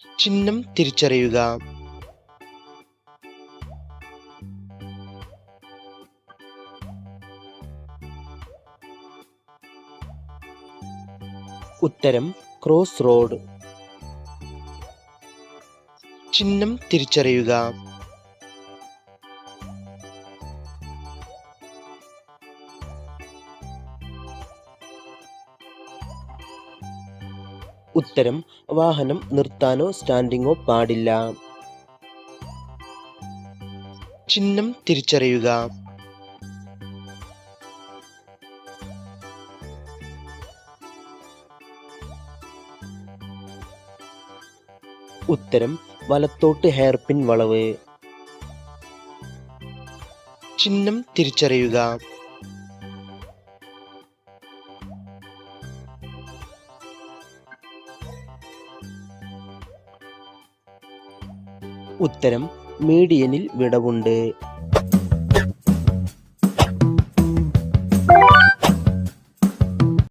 ചിഹ്നം തിരിച്ചറിയുക. ഉത്തരം ക്രോസ് റോഡ്. ചിഹ്നം തിരിച്ചറിയുക. ഉത്തരം വാഹനം നിർത്താനോ സ്റ്റാൻഡിങ്ങോ പാടില്ല. ചിഹ്നം തിരിച്ചറിയുക. ഉത്തരം വലത്തോട്ട് ഹെയർപിൻ വളവ്. ചിഹ്നം തിരിച്ചറിയുക. ഉത്തരം മീഡിയനിൽ വിടവുണ്ട്.